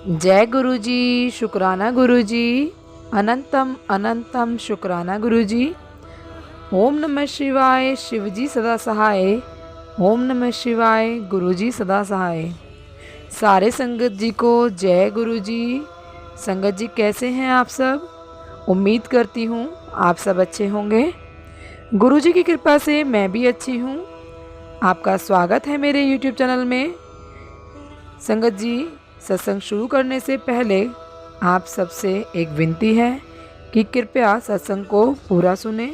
जय गुरुजी, शुक्राना गुरुजी, अनंतम अनंतम शुक्राना गुरुजी। ओम नमः शिवाय, शिवजी सदा सहाय। ओम नमः शिवाय, गुरुजी सदा सहाय। सारे संगत जी को जय गुरुजी। संगत जी कैसे हैं आप सब? उम्मीद करती हूँ आप सब अच्छे होंगे। गुरुजी की कृपा से मैं भी अच्छी हूँ। आपका स्वागत है मेरे YouTube चैनल में। संगत जी, सत्संग शुरू करने से पहले आप सबसे एक विनती है कि कृपया सत्संग को पूरा सुने,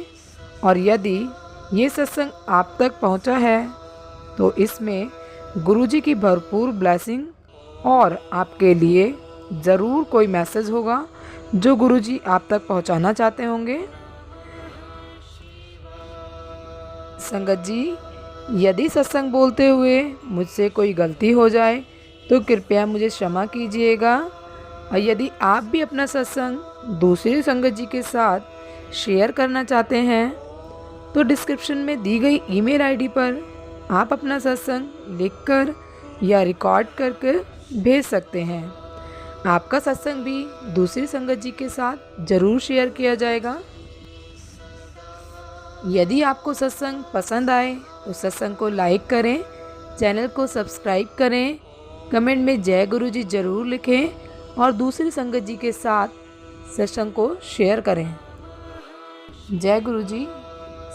और यदि ये सत्संग आप तक पहुंचा है तो इसमें गुरुजी की भरपूर ब्लेसिंग और आपके लिए ज़रूर कोई मैसेज होगा जो गुरुजी आप तक पहुंचाना चाहते होंगे। संगत जी, यदि सत्संग बोलते हुए मुझसे कोई गलती हो जाए तो कृपया मुझे क्षमा कीजिएगा। और यदि आप भी अपना सत्संग दूसरी संगत जी के साथ शेयर करना चाहते हैं तो डिस्क्रिप्शन में दी गई ईमेल आईडी पर आप अपना सत्संग लिखकर या रिकॉर्ड करके भेज सकते हैं। आपका सत्संग भी दूसरी संगत जी के साथ ज़रूर शेयर किया जाएगा। यदि आपको सत्संग पसंद आए तो सत्संग को लाइक करें, चैनल को सब्सक्राइब करें, कमेंट में जय गुरुजी ज़रूर लिखें और दूसरी संगत जी के साथ सत्संग को शेयर करें। जय गुरुजी।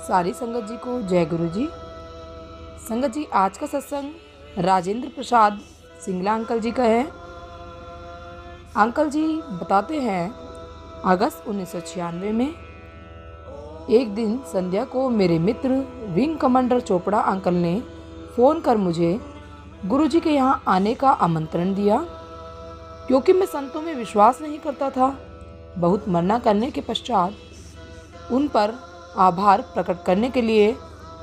सारी संगत जी को जय गुरुजी। संगत जी, आज का सत्संग राजेंद्र प्रसाद सिंगला अंकल जी का है। अंकल जी बताते हैं, अगस्त 1996 में एक दिन संध्या को मेरे मित्र विंग कमांडर चोपड़ा अंकल ने फ़ोन कर मुझे गुरुजी के यहाँ आने का आमंत्रण दिया। क्योंकि मैं संतों में विश्वास नहीं करता था, बहुत मना करने के पश्चात उन पर आभार प्रकट करने के लिए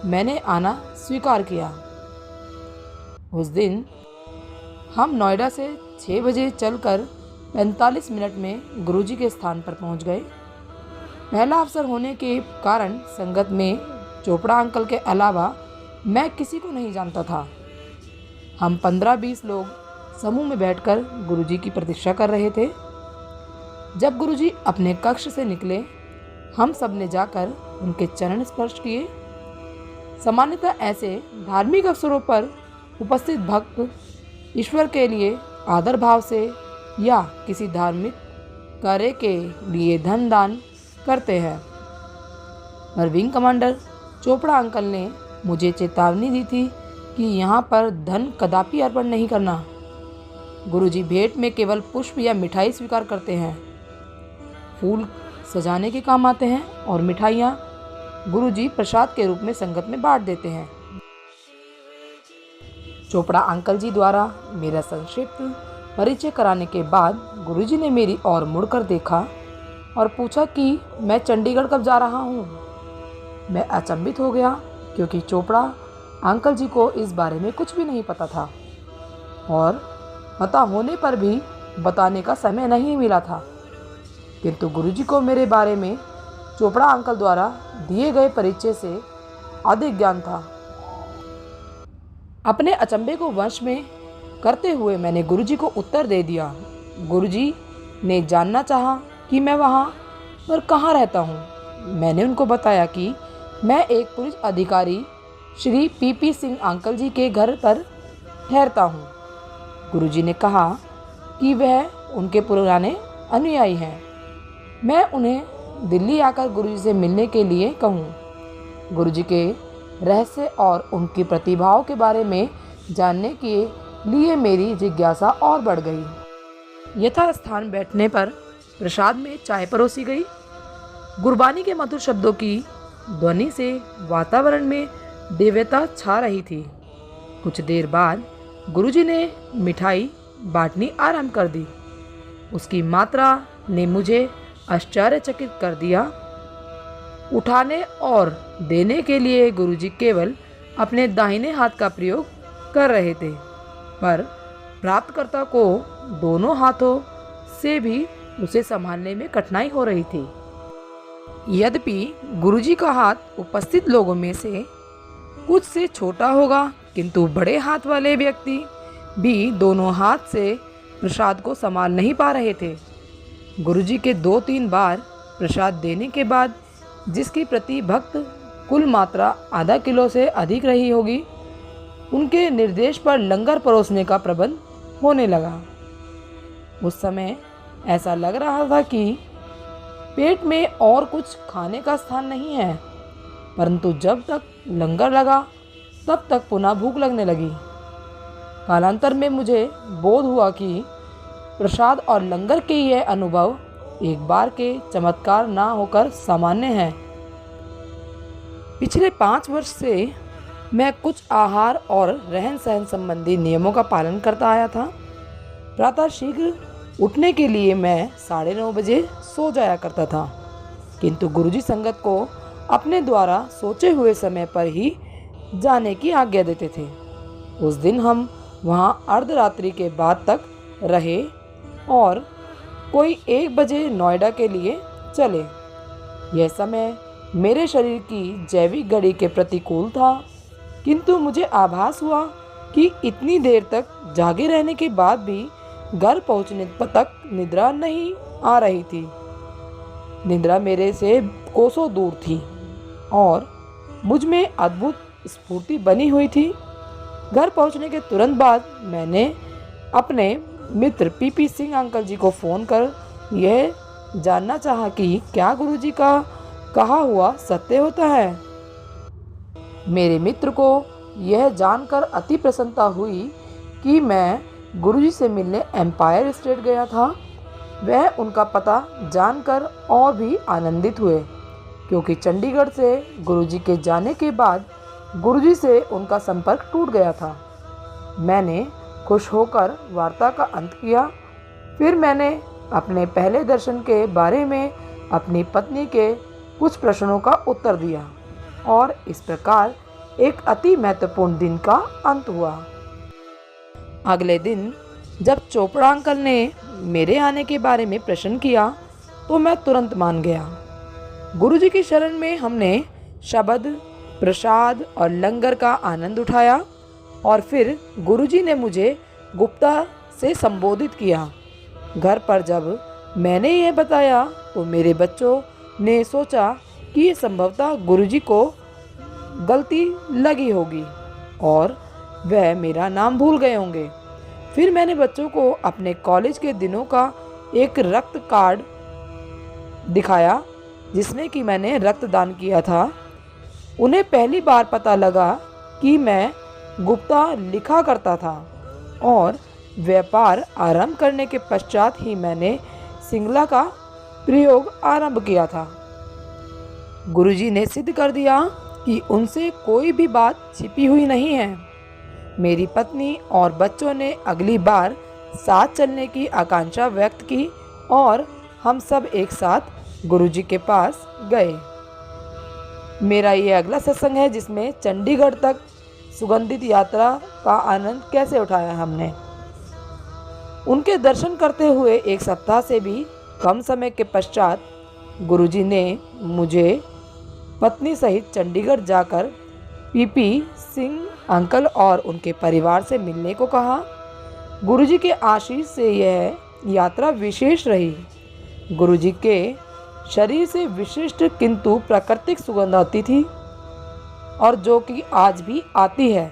मैंने आना स्वीकार किया। उस दिन हम नोएडा से 6 बजे चलकर 45 मिनट में गुरुजी के स्थान पर पहुंच गए। पहला अवसर होने के कारण संगत में चोपड़ा अंकल के अलावा मैं किसी को नहीं जानता था। हम 15-20 लोग समूह में बैठकर गुरुजी की प्रतीक्षा कर रहे थे। जब गुरुजी अपने कक्ष से निकले, हम सब ने जाकर उनके चरण स्पर्श किए। सामान्यतः ऐसे धार्मिक अवसरों पर उपस्थित भक्त ईश्वर के लिए आदर भाव से या किसी धार्मिक कार्य के लिए धन दान करते हैं। पर विंग कमांडर चोपड़ा अंकल ने मुझे चेतावनी दी थी कि यहाँ पर धन कदापि अर्पण नहीं करना। गुरुजी भेंट में केवल पुष्प या मिठाई स्वीकार करते हैं। फूल सजाने के काम आते हैं और मिठाइयाँ गुरुजी प्रसाद के रूप में संगत में बांट देते हैं। चोपड़ा अंकल जी द्वारा मेरा संक्षिप्त परिचय कराने के बाद गुरुजी ने मेरी ओर मुड़कर देखा और पूछा कि मैं चंडीगढ़ कब जा रहा हूँ। मैं अचंभित हो गया, क्योंकि चोपड़ा अंकल जी को इस बारे में कुछ भी नहीं पता था और पता होने पर भी बताने का समय नहीं मिला था। किंतु गुरुजी को मेरे बारे में चोपड़ा अंकल द्वारा दिए गए परिचय से अधिक ज्ञान था। अपने अचंभे को वश में करते हुए मैंने गुरुजी को उत्तर दे दिया। गुरुजी ने जानना चाहा कि मैं वहाँ पर कहाँ रहता हूँ। मैंने उनको बताया कि मैं एक पुलिस अधिकारी श्री पीपी सिंह अंकल जी के घर पर ठहरता हूँ। गुरुजी ने कहा कि वह उनके पुराने अनुयायी हैं। मैं उन्हें दिल्ली आकर गुरुजी से मिलने के लिए कहूँ। गुरुजी के रहस्य और उनकी प्रतिभाओं के बारे में जानने के लिए मेरी जिज्ञासा और बढ़ गई। यथास्थान बैठने पर प्रसाद में चाय परोसी गई। गुरबानी के मधुर शब्दों की ध्वनि से वातावरण में दिव्यता छा रही थी। कुछ देर बाद गुरुजी ने मिठाई बांटनी आरंभ कर दी। उसकी मात्रा ने मुझे आश्चर्यचकित कर दिया। उठाने और देने के लिए गुरुजी केवल अपने दाहिने हाथ का प्रयोग कर रहे थे, पर प्राप्तकर्ता को दोनों हाथों से भी उसे संभालने में कठिनाई हो रही थी। यद्यपि गुरुजी का हाथ उपस्थित लोगों में से कुछ से छोटा होगा, किंतु बड़े हाथ वाले व्यक्ति भी दोनों हाथ से प्रसाद को संभाल नहीं पा रहे थे। गुरुजी के 2-3 बार प्रसाद देने के बाद जिसकी प्रति भक्त कुल मात्रा आधा किलो से अधिक रही होगी, उनके निर्देश पर लंगर परोसने का प्रबंध होने लगा। उस समय ऐसा लग रहा था कि पेट में और कुछ खाने का स्थान नहीं है, परंतु जब तक लंगर लगा तब तक पुनः भूख लगने लगी। कालांतर में मुझे बोध हुआ कि प्रसाद और लंगर के यह अनुभव एक बार के चमत्कार ना होकर सामान्य है। पिछले 5 वर्ष से मैं कुछ आहार और रहन सहन संबंधी नियमों का पालन करता आया था। प्रातः शीघ्र उठने के लिए मैं 9:30 बजे सो जाया करता था, किंतु गुरुजी संगत को अपने द्वारा सोचे हुए समय पर ही जाने की आज्ञा देते थे। उस दिन हम वहाँ अर्धरात्रि के बाद तक रहे और कोई 1 बजे नोएडा के लिए चले। यह समय मेरे शरीर की जैविक घड़ी के प्रतिकूल था, किंतु मुझे आभास हुआ कि इतनी देर तक जागे रहने के बाद भी घर पहुंचने तक निद्रा नहीं आ रही थी। निद्रा मेरे से कोसों दूर थी और मुझ में अद्भुत स्फूर्ति बनी हुई थी। घर पहुंचने के तुरंत बाद मैंने अपने मित्र पीपी सिंह अंकल जी को फ़ोन कर यह जानना चाहा कि क्या गुरुजी का कहा हुआ सत्य होता है। मेरे मित्र को यह जानकर अति प्रसन्नता हुई कि मैं गुरुजी से मिलने एम्पायर स्टेट गया था। वह उनका पता जानकर और भी आनंदित हुए, क्योंकि चंडीगढ़ से गुरुजी के जाने के बाद गुरुजी से उनका संपर्क टूट गया था। मैंने खुश होकर वार्ता का अंत किया। फिर मैंने अपने पहले दर्शन के बारे में अपनी पत्नी के कुछ प्रश्नों का उत्तर दिया और इस प्रकार एक अति महत्वपूर्ण दिन का अंत हुआ। अगले दिन जब चोपड़ा अंकल ने मेरे आने के बारे में प्रश्न किया तो मैं तुरंत मान गया। गुरुजी की शरण में हमने शब्द, प्रसाद और लंगर का आनंद उठाया और फिर गुरुजी ने मुझे गुप्ता से संबोधित किया। घर पर जब मैंने यह बताया तो मेरे बच्चों ने सोचा कि ये संभवतः गुरुजी को गलती लगी होगी और वह मेरा नाम भूल गए होंगे। फिर मैंने बच्चों को अपने कॉलेज के दिनों का एक रक्त कार्ड दिखाया जिसमें कि मैंने रक्तदान किया था। उन्हें पहली बार पता लगा कि मैं गुप्ता लिखा करता था और व्यापार आरंभ करने के पश्चात ही मैंने सिंगला का प्रयोग आरंभ किया था। गुरुजी ने सिद्ध कर दिया कि उनसे कोई भी बात छिपी हुई नहीं है। मेरी पत्नी और बच्चों ने अगली बार साथ चलने की आकांक्षा व्यक्त की और हम सब एक साथ गुरुजी के पास गए। मेरा ये अगला सत्संग है जिसमें चंडीगढ़ तक सुगंधित यात्रा का आनंद कैसे उठाया हमने। उनके दर्शन करते हुए 1 सप्ताह से भी कम समय के पश्चात गुरुजी ने मुझे पत्नी सहित चंडीगढ़ जाकर पीपी सिंह अंकल और उनके परिवार से मिलने को कहा। गुरुजी के आशीष से यह यात्रा विशेष रही। गुरुजी के शरीर से विशिष्ट किंतु प्राकृतिक सुगंध आती थी और जो कि आज भी आती है।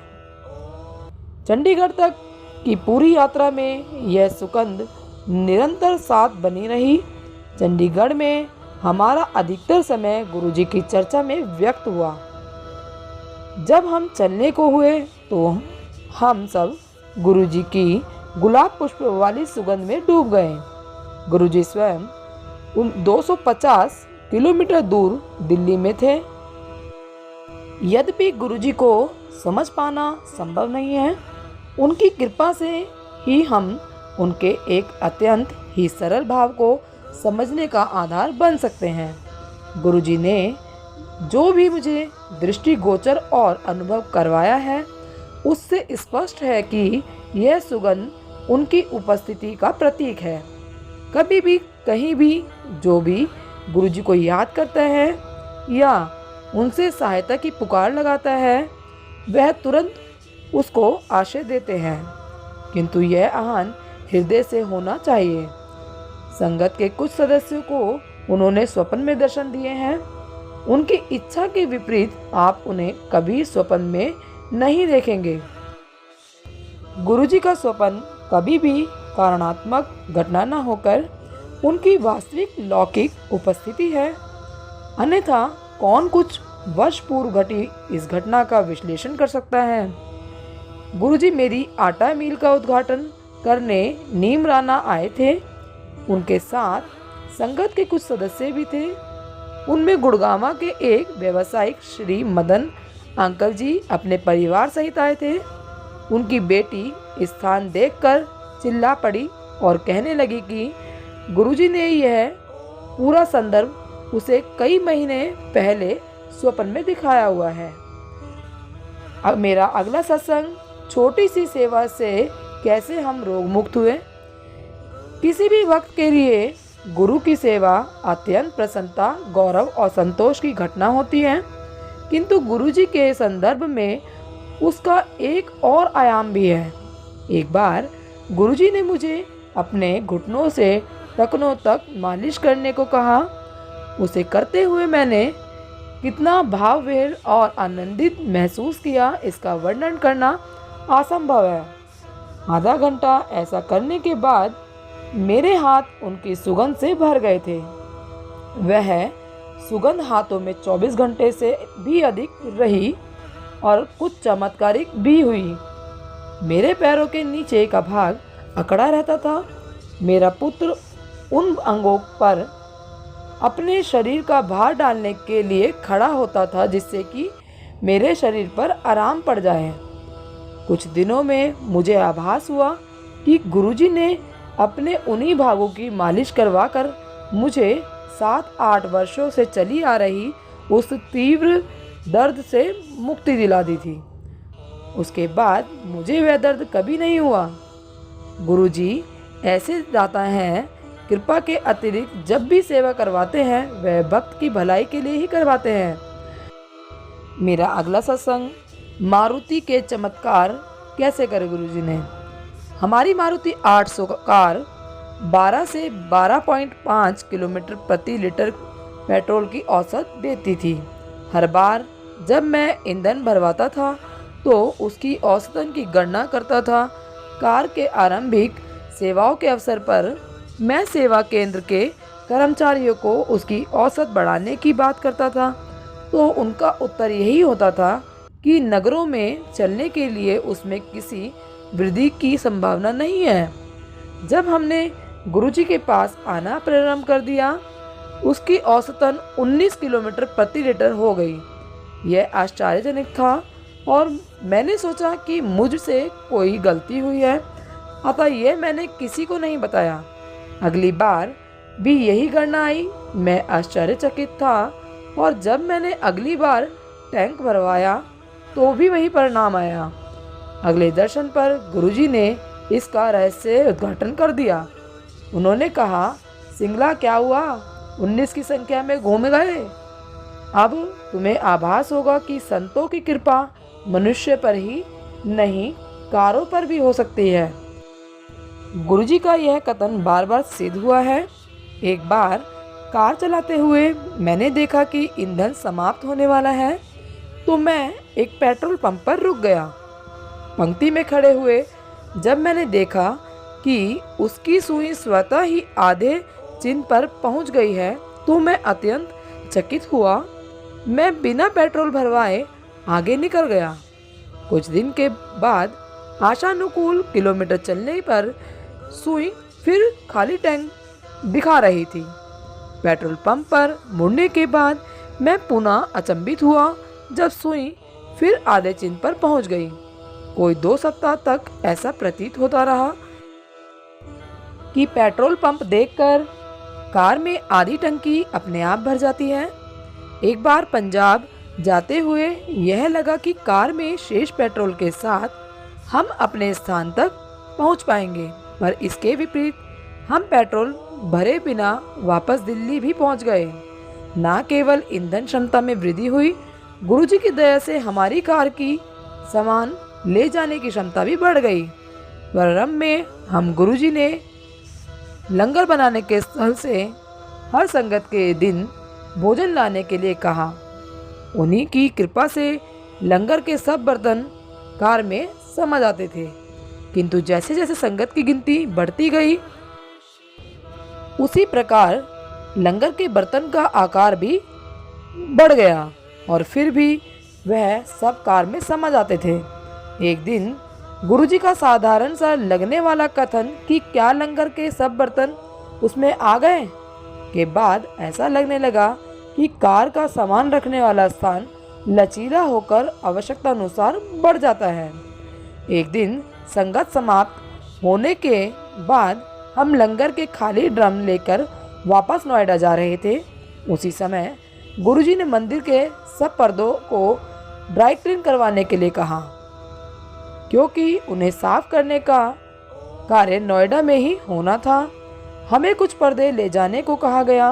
चंडीगढ़ तक की पूरी यात्रा में यह सुगंध निरंतर साथ बनी रही। चंडीगढ़ में हमारा अधिकतर समय गुरुजी की चर्चा में व्यक्त हुआ। जब हम चलने को हुए तो हम सब गुरुजी की गुलाब पुष्प वाली सुगंध में डूब गए। गुरुजी स्वयं 250 किलोमीटर दूर दिल्ली में थे। यद्यपि गुरुजी को समझ पाना संभव नहीं है, उनकी कृपा से ही हम उनके एक अत्यंत ही सरल भाव को समझने का आधार बन सकते हैं। गुरुजी ने जो भी मुझे दृष्टिगोचर और अनुभव करवाया है उससे स्पष्ट है कि यह सुगंध उनकी उपस्थिति का प्रतीक है। कभी भी कहीं भी जो भी गुरुजी को याद करता है या उनसे सहायता की पुकार लगाता है वह तुरंत उसको आश्रय देते हैं, किंतु यह आह्वान हृदय से होना चाहिए। संगत के कुछ सदस्यों को उन्होंने स्वप्न में दर्शन दिए हैं। उनकी इच्छा के विपरीत आप उन्हें कभी स्वप्न में नहीं देखेंगे। गुरुजी का स्वप्न कभी भी कारणात्मक घटना न होकर उनकी वास्तविक लौकिक उपस्थिति है। अन्यथा कौन कुछ वर्ष पूर्व घटी इस घटना का विश्लेषण कर सकता है। गुरुजी मेरी आटा मिल का उद्घाटन करने नीमराना आए थे। उनके साथ संगत के कुछ सदस्य भी थे। उनमें गुड़गावा के एक व्यवसायिक श्री मदन अंकल जी अपने परिवार सहित आए थे। उनकी बेटी स्थान देखकर चिल्ला पड़ी और कहने लगी कि गुरुजी ने यह पूरा संदर्भ उसे कई महीने पहले स्वप्न में दिखाया हुआ है। अब मेरा अगला सत्संग, छोटी सी सेवा से कैसे हम रोग मुक्त हुए। किसी भी वक्त के लिए गुरु की सेवा अत्यंत प्रसन्नता, गौरव और संतोष की घटना होती है, किंतु गुरुजी के संदर्भ में उसका एक और आयाम भी है। एक बार गुरुजी ने मुझे अपने घुटनों से टखनों तक मालिश करने को कहा। उसे करते हुए मैंने कितना भावविह्वल और आनंदित महसूस किया, इसका वर्णन करना असंभव है। आधा घंटा ऐसा करने के बाद मेरे हाथ उनकी सुगंध से भर गए थे। वह सुगंध हाथों में 24 घंटे से भी अधिक रही और कुछ चमत्कारिक भी हुई। मेरे पैरों के नीचे का भाग अकड़ा रहता था। मेरा पुत्र उन अंगों पर अपने शरीर का भार डालने के लिए खड़ा होता था जिससे कि मेरे शरीर पर आराम पड़ जाए। कुछ दिनों में मुझे आभास हुआ कि गुरुजी ने अपने उन्हीं भागों की मालिश करवाकर मुझे 7-8 वर्षों से चली आ रही उस तीव्र दर्द से मुक्ति दिला दी थी। उसके बाद मुझे वह दर्द कभी नहीं हुआ। गुरुजी ऐसे दाता हैं, कृपा के अतिरिक्त जब भी सेवा करवाते हैं वह भक्त की भलाई के लिए ही करवाते हैं। मेरा अगला सत्संग, मारुति के चमत्कार कैसे करे गुरुजी ने। हमारी मारुति 800 कार 12 से 12.5 किलोमीटर प्रति लीटर पेट्रोल की औसत देती थी। हर बार जब मैं ईंधन भरवाता था तो उसकी औसतन की गणना करता था। कार के आरंभिक सेवाओं के अवसर पर मैं सेवा केंद्र के कर्मचारियों को उसकी औसत बढ़ाने की बात करता था तो उनका उत्तर यही होता था कि नगरों में चलने के लिए उसमें किसी वृद्धि की संभावना नहीं है। जब हमने गुरुजी के पास आना प्रारंभ कर दिया, उसकी औसतन 19 किलोमीटर प्रति लीटर हो गई। यह आश्चर्यजनक था और मैंने सोचा कि मुझसे कोई गलती हुई है, अतः यह मैंने किसी को नहीं बताया। अगली बार भी यही गणना आई। मैं आश्चर्यचकित था और जब मैंने अगली बार टैंक भरवाया तो भी वही परिणाम आया। अगले दर्शन पर गुरुजी ने इसका रहस्य उद्घाटन कर दिया। उन्होंने कहा, सिंगला क्या हुआ, 19 की संख्या में घूम गए। अब तुम्हें आभास होगा कि संतों की कृपा मनुष्य पर ही नहीं कारों पर भी हो सकती है। गुरुजी का यह कथन बार बार सिद्ध हुआ है। एक बार कार चलाते हुए मैंने देखा कि ईंधन समाप्त होने वाला है तो मैं एक पेट्रोल पंप पर रुक गया। पंक्ति में खड़े हुए जब मैंने देखा कि उसकी सुई स्वतः ही आधे चिन्ह पर पहुंच गई है तो मैं अत्यंत चकित हुआ। मैं बिना पेट्रोल भरवाए आगे निकल गया। कुछ दिन के बाद आशानुकूल किलोमीटर चलने पर सुई फिर खाली टैंक दिखा रही थी। पेट्रोल पंप पर मुड़ने के बाद मैं पुनः अचंभित हुआ जब सुई फिर आधे चिन्ह पर पहुंच गई। कोई 2 सप्ताह तक ऐसा प्रतीत होता रहा कि पेट्रोल पंप देखकर कार में आधी टंकी अपने आप भर जाती है। एक बार पंजाब जाते हुए यह लगा कि कार में शेष पेट्रोल के साथ हम अपने स्थान तक पहुंच पाएंगे, पर इसके विपरीत हम पेट्रोल भरे बिना वापस दिल्ली भी पहुंच गए। न केवल ईंधन क्षमता में वृद्धि हुई, गुरुजी की दया से हमारी कार की सामान ले जाने की क्षमता भी बढ़ गई। प्रारंभ में हम गुरुजी ने लंगर बनाने के स्थल से हर संगत के दिन भोजन लाने के लिए कहा। उन्हीं की कृपा से लंगर के सब बर्तन कार में समा जाते थे, किंतु जैसे जैसे संगत की गिनती बढ़ती गई उसी प्रकार लंगर के बर्तन का आकार भी बढ़ गया और फिर भी वह सब कार में समा जाते थे। एक दिन गुरुजी का साधारण सा लगने वाला कथन कि क्या लंगर के सब बर्तन उसमें आ गए के बाद ऐसा लगने लगा कि कार का सामान रखने वाला स्थान लचीला होकर आवश्यकता अनुसार बढ़ जाता है। एक दिन संगत समाप्त होने के बाद हम लंगर के खाली ड्रम लेकर वापस नोएडा जा रहे थे। उसी समय गुरुजी ने मंदिर के सब पर्दों को ड्राई क्लीन करवाने के लिए कहा, क्योंकि उन्हें साफ करने का कार्य नोएडा में ही होना था। हमें कुछ पर्दे ले जाने को कहा गया।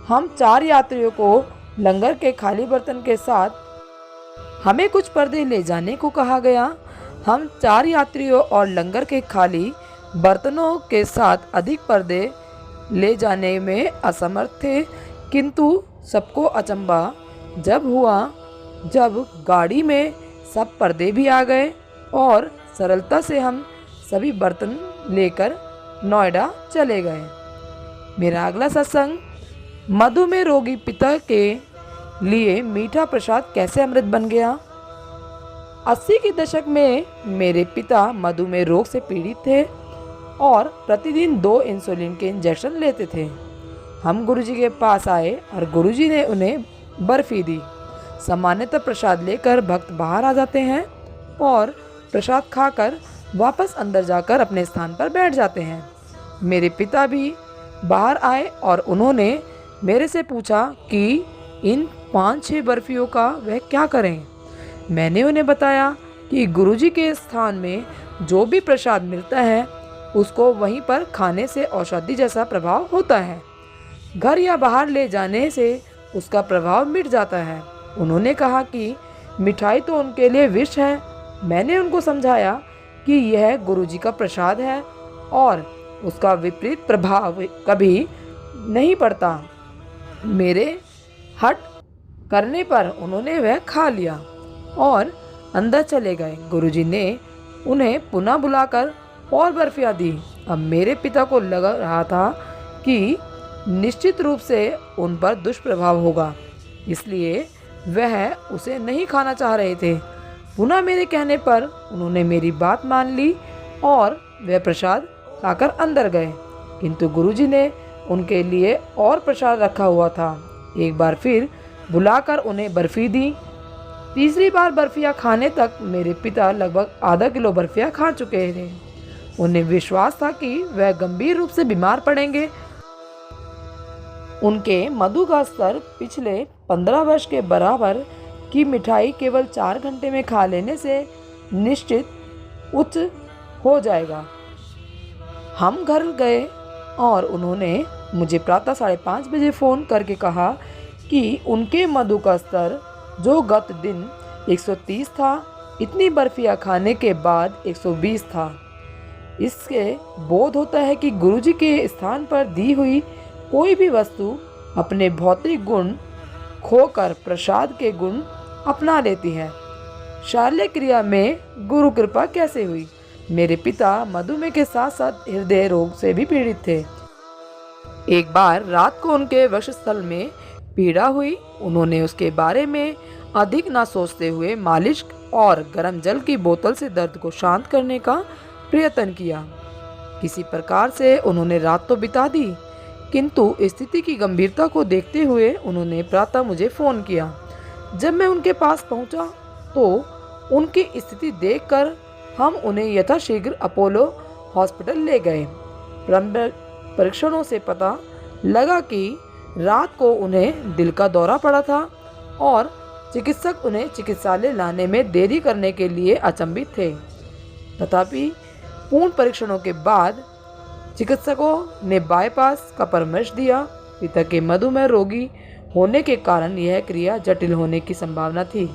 हम 4 यात्रियों को लंगर के खाली बर्तन के साथ हमें कुछ पर्दे ले जाने को कहा गया। हम 4 यात्रियों और लंगर के खाली बर्तनों के साथ अधिक पर्दे ले जाने में असमर्थ थे, किंतु सबको अचंभा जब हुआ जब गाड़ी में सब पर्दे भी आ गए और सरलता से हम सभी बर्तन लेकर नोएडा चले गए। मेरा अगला सत्संग मधुमेह रोगी पिता के लिए मीठा प्रसाद कैसे अमृत बन गया। 80 के दशक में मेरे पिता मधुमेह रोग से पीड़ित थे और प्रतिदिन 2 इंसुलिन के इंजेक्शन लेते थे। हम गुरुजी के पास आए और गुरुजी ने उन्हें बर्फी दी। सामान्यतः प्रसाद लेकर भक्त बाहर आ जाते हैं और प्रसाद खाकर वापस अंदर जाकर अपने स्थान पर बैठ जाते हैं। मेरे पिता भी बाहर आए और उन्होंने मेरे से पूछा कि इन 5-6 बर्फियों का वह क्या करें। मैंने उन्हें बताया कि गुरुजी के स्थान में जो भी प्रसाद मिलता है उसको वहीं पर खाने से औषधि जैसा प्रभाव होता है। घर या बाहर ले जाने से उसका प्रभाव मिट जाता है। उन्होंने कहा कि मिठाई तो उनके लिए विष है। मैंने उनको समझाया कि यह गुरुजी का प्रसाद है और उसका विपरीत प्रभाव कभी नहीं पड़ता। मेरे हट करने पर उन्होंने वह खा लिया और अंदर चले गए। गुरुजी ने उन्हें पुनः बुलाकर और बर्फियाँ दी। अब मेरे पिता को लग रहा था कि निश्चित रूप से उन पर दुष्प्रभाव होगा, इसलिए वह उसे नहीं खाना चाह रहे थे। पुनः मेरे कहने पर उन्होंने मेरी बात मान ली और वह प्रसाद खाकर अंदर गए, किंतु गुरुजी ने उनके लिए और प्रसाद रखा हुआ था। एक बार फिर बुलाकर उन्हें बर्फी दी। तीसरी बार बर्फियाँ खाने तक मेरे पिता लगभग आधा किलो बर्फियाँ खा चुके थे। उन्हें विश्वास था कि वह गंभीर रूप से बीमार पड़ेंगे। उनके मधु का स्तर पिछले 15 वर्ष के बराबर की मिठाई केवल 4 घंटे में खा लेने से निश्चित उच्च हो जाएगा। हम घर गए और उन्होंने मुझे प्रातः 5:30 बजे फ़ोन करके कहा कि उनके मधु का स्तर जो गत दिन 130 था, इतनी बर्फियाँ खाने के बाद 120 था। इससे बोध होता है कि गुरुजी के स्थान पर दी हुई कोई भी वस्तु अपने भौतिक गुण खोकर प्रसाद के गुण अपना लेती है। शाल्य क्रिया में गुरु कृपा कैसे हुई। मेरे पिता मधुमेह के साथ साथ हृदय रोग से भी पीड़ित थे। एक बार रात को उनके वक्षस्थल में पीड़ा हुई। उन्होंने उसके बारे में अधिक ना सोचते हुए मालिश और गर्म जल की बोतल से दर्द को शांत करने का प्रयत्न किया। किसी प्रकार से उन्होंने रात तो बिता दी, किंतु स्थिति की गंभीरता को देखते हुए उन्होंने प्रातः मुझे फ़ोन किया। जब मैं उनके पास पहुंचा तो उनकी स्थिति देखकर हम उन्हें यथाशीघ्र अपोलो हॉस्पिटल ले गए। परीक्षणों से पता लगा कि रात को उन्हें दिल का दौरा पड़ा था और चिकित्सक उन्हें चिकित्सालय लाने में देरी करने के लिए अचंभित थे। तथापि पूर्ण परीक्षणों के बाद चिकित्सकों ने बाईपास का परामर्श दिया। पिता के मधुमेह रोगी होने के कारण यह क्रिया जटिल होने की संभावना थी,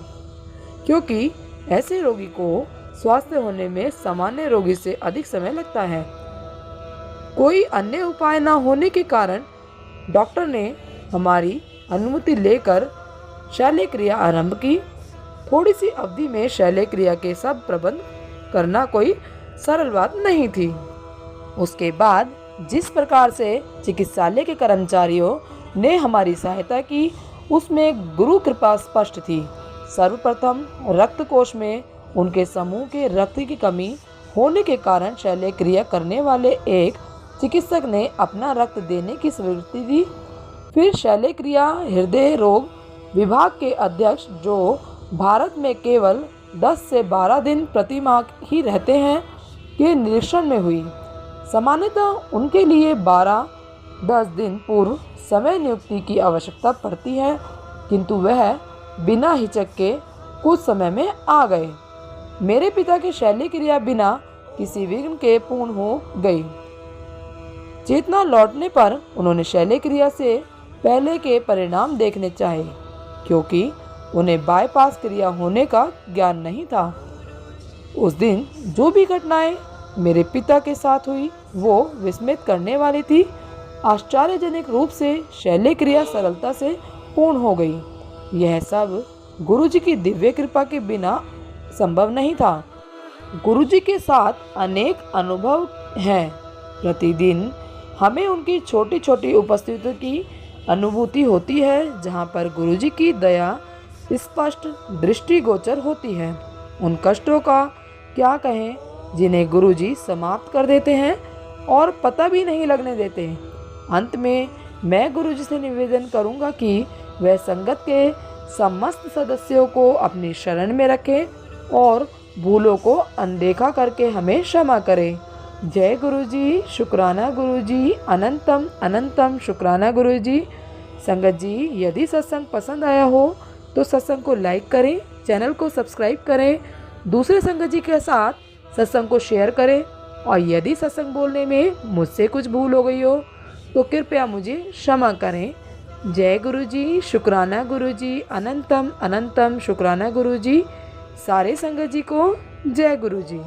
क्योंकि ऐसे रोगी को स्वस्थ होने में सामान्य रोगी से अधिक समय लगता है। कोई अन्य उपाय न होने के कारण डॉक्टर ने हमारी अनुमति लेकर शल्य क्रिया आरंभ की। थोड़ी सी अवधि में शल्य क्रिया के सब प्रबंध करना कोई सरल बात नहीं थी। उसके बाद जिस प्रकार से चिकित्सालय के कर्मचारियों ने हमारी सहायता की, उसमें गुरु कृपा स्पष्ट थी। सर्वप्रथम रक्त कोष में उनके समूह के रक्त की कमी होने के कारण शल्य क्रिया करने वाले एक चिकित्सक ने अपना रक्त देने की स्वीकृति दी। फिर शल्य क्रिया हृदय रोग विभाग के अध्यक्ष, जो भारत में केवल 10 से 12 दिन प्रति माह ही रहते हैं, के निरीक्षण में हुई। सामान्यतः उनके लिए 12-10 दिन पूर्व समय नियुक्ति की आवश्यकता पड़ती है, किंतु वह बिना हिचक के कुछ समय में आ गए। मेरे पिता की शल्य क्रिया बिना किसी विघ्न के पूर्ण हो गई। चेतना लौटने पर उन्होंने शल्य क्रिया से पहले के परिणाम देखने चाहे, क्योंकि उन्हें बाईपास क्रिया होने का ज्ञान नहीं था। उस दिन जो भी घटनाएं मेरे पिता के साथ हुई वो विस्मित करने वाली थी। आश्चर्यजनक रूप से शल्य क्रिया सरलता से पूर्ण हो गई। यह सब गुरुजी की दिव्य कृपा के बिना संभव नहीं था। गुरुजी के साथ अनेक अनुभव हैं। प्रतिदिन हमें उनकी छोटी छोटी उपस्थिति की अनुभूति होती है, जहाँ पर गुरुजी की दया स्पष्ट दृष्टिगोचर होती है। उन कष्टों का क्या कहें जिन्हें गुरुजी समाप्त कर देते हैं और पता भी नहीं लगने देते। अंत में मैं गुरुजी से निवेदन करूंगा कि वह संगत के समस्त सदस्यों को अपनी शरण में रखें और भूलों को अनदेखा करके हमें क्षमा करें। जय गुरुजी, शुक्राना गुरुजी, अनंतम अनंतम शुक्राना गुरुजी। संगत जी, यदि सत्संग पसंद आया हो तो सत्संग को लाइक करें, चैनल को सब्सक्राइब करें, दूसरे संगत जी के साथ सत्संग को शेयर करें, और यदि सत्संग बोलने में मुझसे कुछ भूल हो गई हो तो कृपया मुझे क्षमा करें। जय गुरुजी, शुक्राना गुरुजी, अनंतम अनंतम शुक्राना गुरुजी। सारे संगत जी को जय गुरुजी।